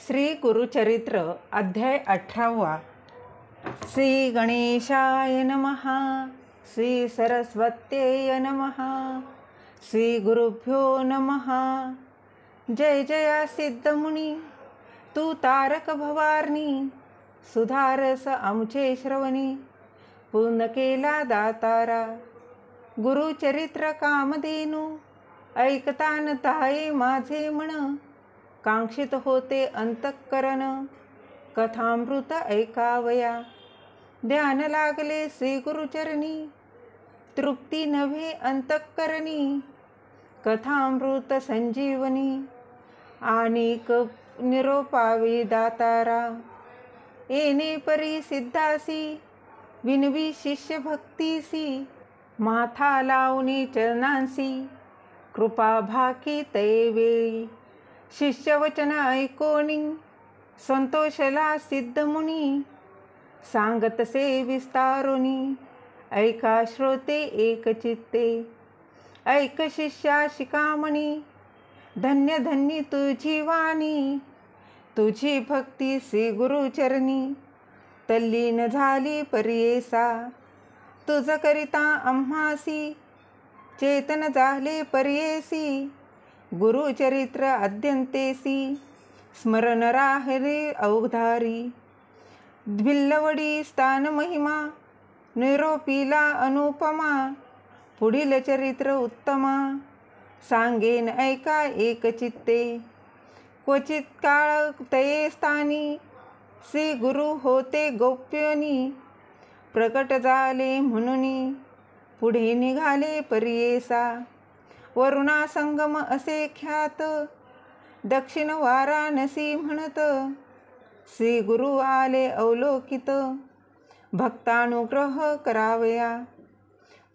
श्री गुरुचरित्र अध्याय 18. श्री गणेशाय नमः. श्री सरस्वत्यै नमः. श्री गुरुभ्यो नमः. जय जया सिद्धमुनी, तू तारक भवारणी, सुधारस आमचे श्रवणी, पूर्ण केला दातारा. गुरुचरित्र कामधेनू, ऐकता न ताये माझे मन, कांक्षित होते अंतःकरण. कथामृत ऐकावया, ध्यान लागले श्री गुरुचरणी, तृप्ती नव्हे अंतःकरणी. कथामृत संजीवनी, आणिक निरोपावे दातारा. येणे परी सिद्धासी, विनवी शिष्य भक्तीसी, माथा लावणी चरणांसी, कृपा भाकी तये वेळी. शिष्यवचन ऐकोनी, संतोषला सिद्धमुनी, सांगतसे विस्तारोनी, ऐका श्रोते एकचित्ते. ऐक शिष्या शिकामणी, धन्य धन्य तुझी वाणी. तुझी भक्ती श्री गुरुचरणी, तल्लीन झाली पर्येसा. तुझ करिता आम्हासी, चेतन झाले पर्येसी. गुरुचरित्र अद्यंतेसी, स्मरण राहले अवधारी. भिल्लवडी स्थान महिमा, निरोपीला अनुपमा. पुढील चरित्र उत्तमा, सांगेन ऐका एकचित्ते. क्वचित काळ तये स्थानी, श्री गुरु होते गौप्यनी. प्रकट झाले म्हणूनी, पुढे निघाले पर्येसा. वरुणा संगम असे ख्यात, दक्षिण वाराणसी म्हणत. श्री गुरु आले अवलोकित, भक्तानुग्रह करावया.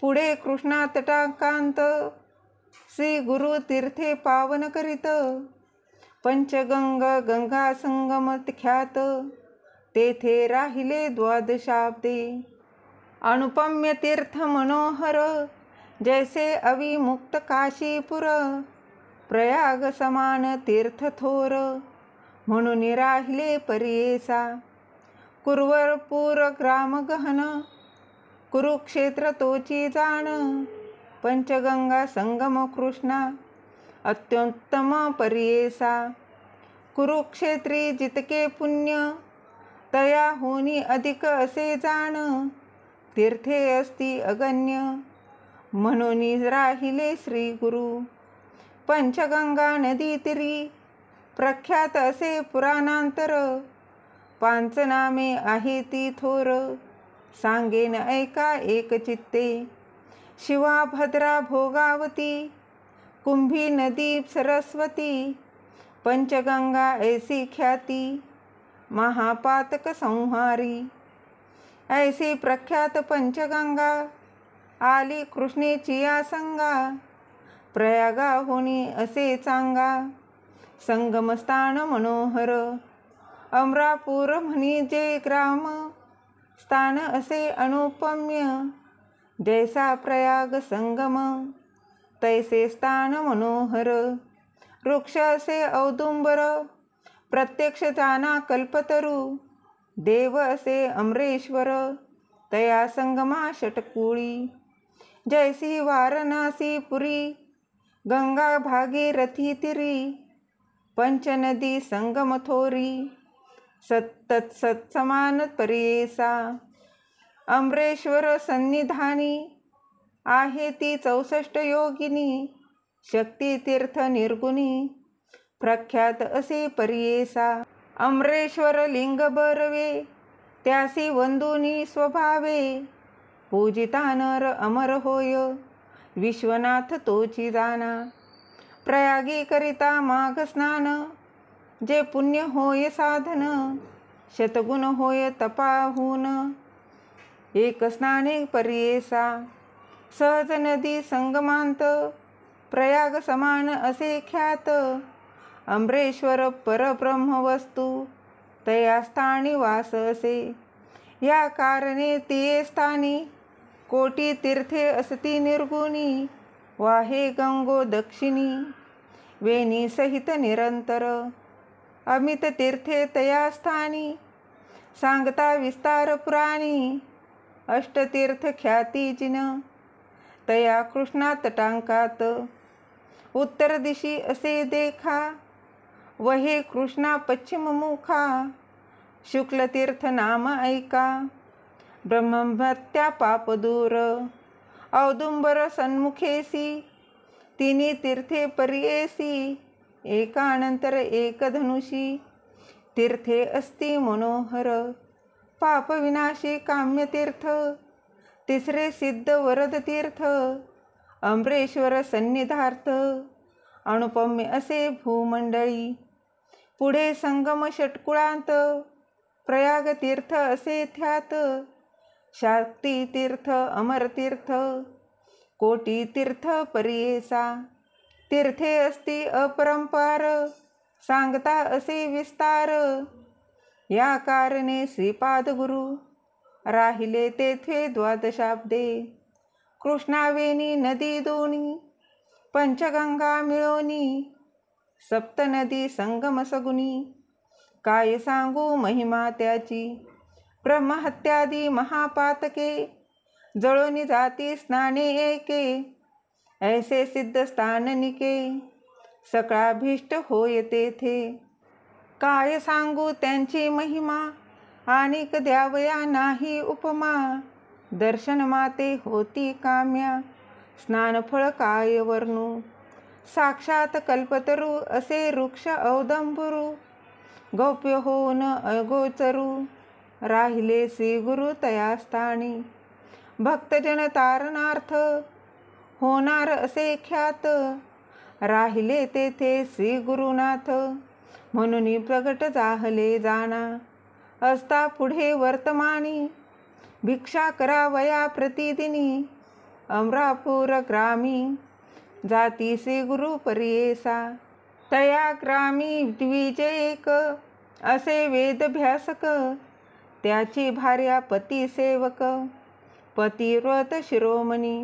पुढे कृष्णा तटाकांत, श्री गुरु तीर्थे पावन करीत. पंचगंग गंगा संगम ख्यात, तेथे राहिले द्वादशाब्दे. अनुपम्य तीर्थ मनोहर, जैसे अविमुक्त काशीपुर. प्रयाग समान तीर्थ थोर, म्हणून राहिले पर्येसा. कुरवरपूर ग्राम गहन, कुरुक्षेत्र तोची जाण. पंचगंगा संगम कृष्णा, अत्युत्तम पर्येसा. कुरुक्षेत्री जितके पुण्य, तया होनी अधिक असे जाण. तीर्थे असती अगण्य, म्हणून राहिले श्री गुरु. पंचगंगा नदी तीरी, प्रख्यात असे पुराणांतर. पांचनामे आहे ती थोर, सांगेन ऐका एकचित्ते. शिवा भद्रा भोगावती, कुंभी नदी सरस्वती. पंचगंगा ऐसी ख्याती, महापातक संहारी. ऐसी प्रख्यात पंचगंगा, आली कृष्णेची या संगा. प्रयागा होनी असे चांगा, संगमस्थान मनोहर. अमरापूर म्हणी जे ग्राम, स्थान असे अनुपम्य. जैसा प्रयाग संगम, तैसे स्थान मनोहर. वृक्ष असे औदुंबर, प्रत्यक्ष जाना कल्पतरू. देव असे अमरेश्वर, तया संगमा षटकुळी. जैसी वाराणसी पुरी, गंगा भागीरथी तिरी. पंचनदी संगम थोरी, सत्समान पर्येसा. अमरेश्वर सन्निधानी, आहे ती 64 योगिनी. शक्ती तीर्थ निर्गुणी, प्रख्यात असे पर्येसा. अमरेश्वर लिंग बरवे, त्यासी वंदुनी स्वभावे. पूजिता नर अमर होय, विश्वनाथ तोची जाना. प्रयागी करिता माघ स्नान, जे पुण्य होय साधन. शतगुण होय तपाहून, एक स्नाने पर्येसा. सहज नदी संगमांत, प्रयाग समान असे ख्यात. अमरेश्वर परब्रह्म वस्तू, तया स्थानी वास असे. या कारणे तिये स्थानी, कोटी तीर्थे असती निर्गुणी. वाहे गंगो दक्षिणी, वेणी सहित निरंतर. अमित तीर्थे तया स्थानी, सांगता विस्तार पुराणी. अष्टतीर्थ ख्याती जिन, तया कृष्णा तटांकात. उत्तर दिशी असे देखा, वहे कृष्णा पश्चिम मुखा. शुक्ल तीर्थ नाम ऐका, ब्रह्मभत्या पाप दूर. औदुंबर सन्मुखेसी, तिन्ही तीर्थे पर्येसी. एकानंतर एक धनुषी, तीर्थे अस्ति मनोहर. पाप विनाशी काम्य तीर्थ, तिसरे सिद्ध वरद तीर्थ. अमरेश्वर सन्निधार्थ, अनुपम्य असे भूमंडळी. पुढे संगम षटकुळांत, प्रयाग तीर्थ असे थ्यात. शाक्ती तीर्थ अमर तीर्थ, कोटी तीर्थ पर्येसा. तीर्थे अस्ति अपरंपार, सांगता असे विस्तार. या कारणे श्रीपाद गुरु, राहिले तेथे द्वादशाब्दे. कृष्णावेणी नदी दोनी, पंचगंगा मिळोनी. सप्तनदी संगम सगुनी, काय सांगू महिमा त्याची. ब्रह्महत्यादी महापातके, जळोनी जाती स्नाने एके. ऐसे सिद्ध स्थाननिके, सकळाभीष्ट होय तेथे. काय सांगू त्यांची महिमा, आणिक द्यावया नाही उपमा. दर्शन माते होती काम्या, स्नानफळ काय वर्णू. साक्षात कल्पतरू असे वृक्ष औदंबरू. गौप्य होऊन अगोचरू, राहिले श्री गुरु तया स्थानी. भक्तजन तारणार्थ, होणार असे ख्यात. राहिले तेथे श्री गुरुनाथ, म्हणून प्रगट जाहले जाणा. असता पुढे वर्तमानी, भिक्षा करावया प्रतिदिनी. अमरापूर ग्रामी, जाती श्री गुरु पर्येसा. तया ग्रामी द्विज एक, असे वेदभ्यासक. त्याची भार्या पती सेवक, पतिव्रत शिरोमणी.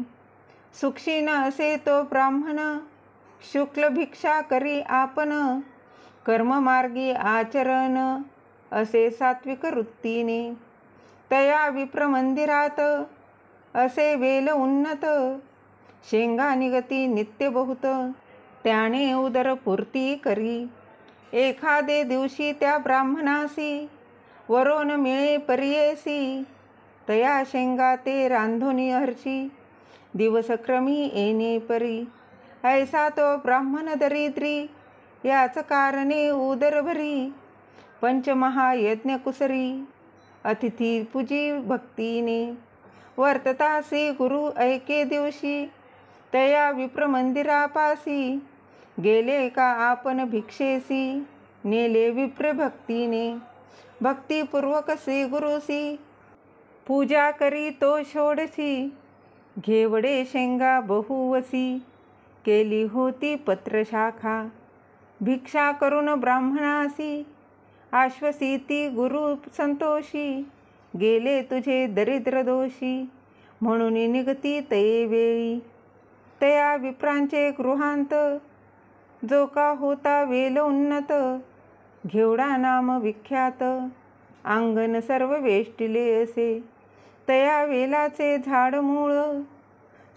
सुक्षीण असे तो ब्राह्मण, शुक्ल भिक्षा करी आपण. कर्ममार्गी आचरण, असे सात्विक वृत्तीने. तया विप्र मंदिरात, असे वेल उन्नत. शेंगा निगती नित्य बहुत, त्याने उदरपूर्ती करी. एखादे दिवशी त्या ब्राह्मणासी, वरोन मिळे पर्येसी. तया शेंगा ते रांधुनी हर्षी, दिवसक्रमी येणे परी. ऐसा तो ब्राह्मण दरिद्री, याच कारणे उदरभरी. पंचमहायज्ञ कुसरी, अतिथी पूजी भक्तीने. वर्तता श्री गुरु ऐके दिवशी, तया विप्र मंदिरापासी. गेले का आपण भिक्षेसी, नेले विप्र भक्तीने. भक्तिपूर्वक श्री गुरुसी, पूजा करी तो षोडशी. घेवडे शेंगा बहुवसी, केली होती पत्रशाखा. भिक्षा करून ब्राह्मणासी, आश्वसिती गुरु संतोषी. गेले तुझे दरिद्र दोषी, म्हणून निगती तये वेळी. तया विप्रांचे गृहांत, जो का होता वेल उन्नत. घेवडा नाम विख्यात, अंगण सर्व वेष्टिले असे. तया वेलाचे झाड मूळ,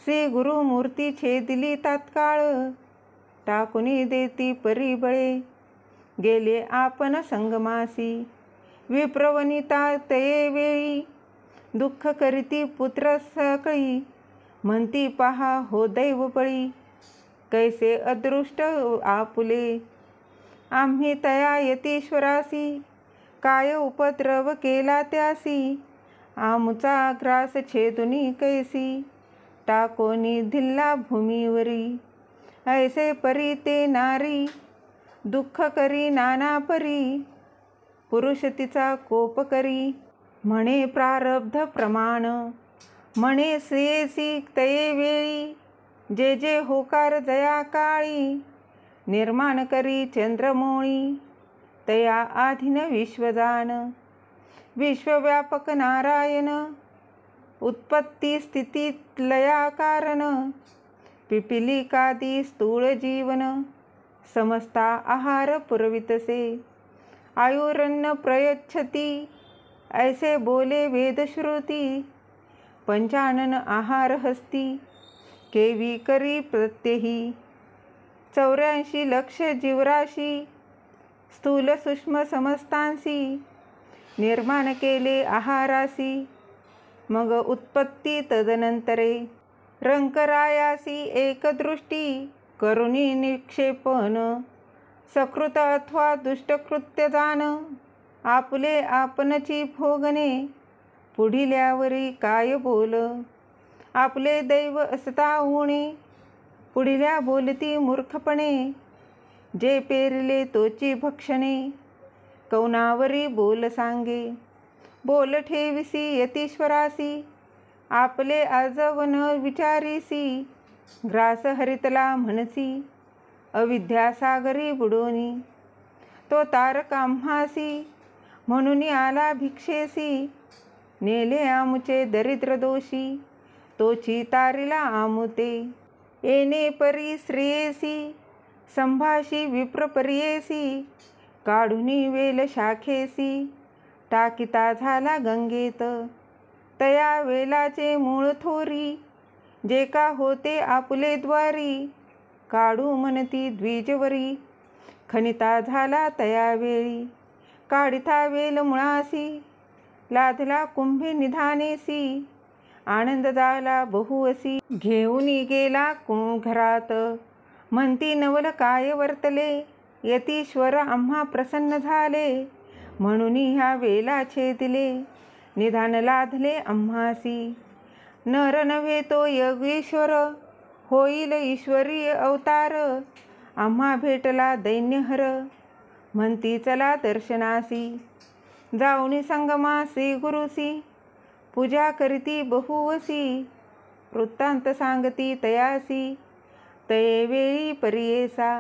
श्री गुरु मूर्ती छेदिली तात्काळ. टाकुनी देती परिबळे, गेले आपण संगमासी. विप्रवनिता तये वेळी, दुःख करीती पुत्र सकळी. म्हणती पहा हो दैव बळी, कैसे अदृष्ट आपुले. आम्ही तया यतीश्वरासी, काय उपद्रव केला त्यासी. आमुचा ग्रास छेदुनी कैसी, टाकोनी धिल्ला भूमीवरी. ऐसे परी ते नारी, दुःख करी नाना परी. पुरुष तिचा कोप करी, म्हणे प्रारब्ध प्रमाण. म्हणे श्रेयसी तये वेळी, जे जे होकार जया काळी. निर्माण करी चंद्रमोळी, तया आधीन विश्वजान. विश्वव्यापक नारायण, उत्पत्ती स्थिती लया कारण. पिपिलिकादी स्थूळ जीवन, समस्ता आहार पुरवितसे. आयुरन्न प्रयच्छति ऐसे बोले वेदश्रुती। पंचानन आहार हस्ती केवी करी प्रत्यही 84 लक्ष जीवराशी स्थूल सूक्ष्म समस्तांसी निर्माण केले आहारासी। मग उत्पत्ती तदनंतरे रंकरायासी एकदृष्टी करुणी निक्षेपण सकृत अथवा दुष्टकृत्य जाण आपले आपणची भोगणे पुढिल्यावरी काय बोल आपले दैव असता उणे पुढिल्या बोलती मूर्खपणे जे पेरले तोची भक्षणे कौनावरी बोल सांगे बोल ठेविसी यतीश्वरासी आपले आजवन विचारीसी ग्रास हरितला म्हणसी अविद्यासागरी बुडोनी तो तारकाम्हासी म्हणून आला भिक्षेसी नेले आमुचे दरिद्र दोषी तोची तारिला आमुते येणे परी श्रेयसी संभाषी विप्रपर्येसी काढुनी वेल शाखेसी टाकिता झाला गंगेत तया वेलाचे मूळ थोरी जे का होते आपुले द्वारी काढू म्हणती द्विजवरी खनिता झाला तया वेळी काढिता वेल मुळासी लाधला कुंभे निधानेसी आनंद झाला बहुअसी घेऊनी गेला घरात म्हणती नवल काय वर्तले यतीश्वर आम्हा प्रसन्न झाले म्हणून ह्या वेलाचे दिले निधान लाधले आम्हासी नर नव्हे तो योगेश्वर होईल ईश्वरीय अवतार आम्हा भेटला दैन्यहर म्हणती चला दर्शनासी जाऊनी संगमासी गुरुसी पूजा करीती बहुवसी वृत्तांत सांगती तयासी तये वेळी परियेसा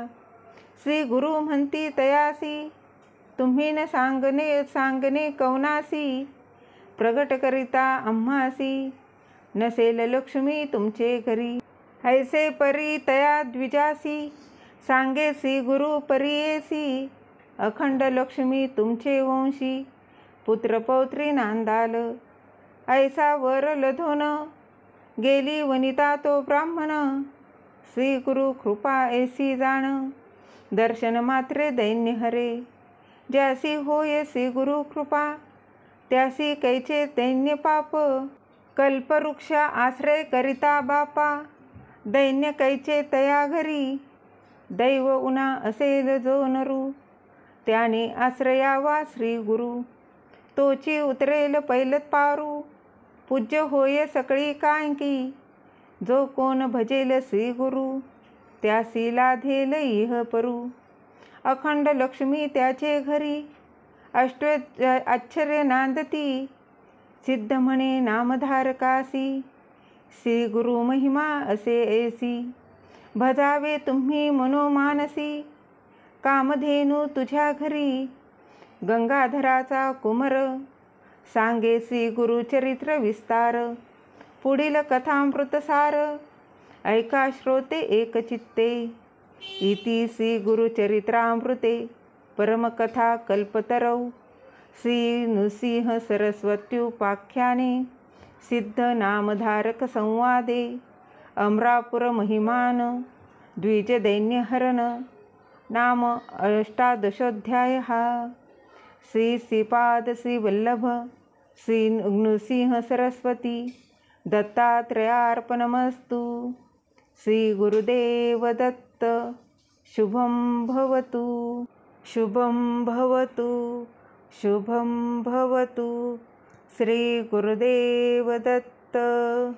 श्री गुरु म्हणती तयासी तुम्ही न सांगणे कौनासी प्रगट करिता आम्हासी नसेल लक्ष्मी तुमचे घरी ऐसे परी तया द्विजासी सांगे श्री गुरु परियेसी अखंड लक्ष्मी तुमचे वंशी पुत्रपौत्री नांदाल ऐसा वर लधोन गेली वनिता तो ब्राह्मण श्री गुरु कृपा ऐसी जाण दर्शन मात्रे दैन्य हरे ज्यासी होय श्री गुरु कृपा त्यासी कैचे दैन्य पाप कल्पवृक्ष आश्रय करिता बापा दैन्य कैचे तया घरी दैव उना असेल जो नरू त्याने आश्रयावा श्री गुरु तोची उतरेल पैलत पारू पूज्य होय सकळी कांकी जो कोण भजेल श्री गुरु त्यासी लाधेल इह परू अखंड लक्ष्मी त्याचे घरी अष्ट आश्चर्य नांदती सिद्ध म्हणे नामधारकासी श्री गुरु महिमा असे ऐसी भजावे तुम्ही मनोमानसी कामधेनू तुझ्या घरी गंगाधराचा कुमर सांगे श्री गुरु चरित्र विस्तार पुढील कथामृतसार ऐका श्रोते एकचित्ते इति श्री गुरुचरित्रामृते परमकथा कल्पतरौ श्री नृसिंह सरस्वत्युपाख्याने सिद्ध नामधारक संवादे अमरापुर महिमान द्विज दैन्यहरण नाम अष्टादशोऽध्यायः श्री श्रीपाद श्री वल्लभ श्री नृसिंह सरस्वती दत्तात्रेयार्पणमस्तु श्री गुरुदेव दत्त शुभं भवतु शुभं भवतु शुभं भवतु श्री गुरुदेव दत्त।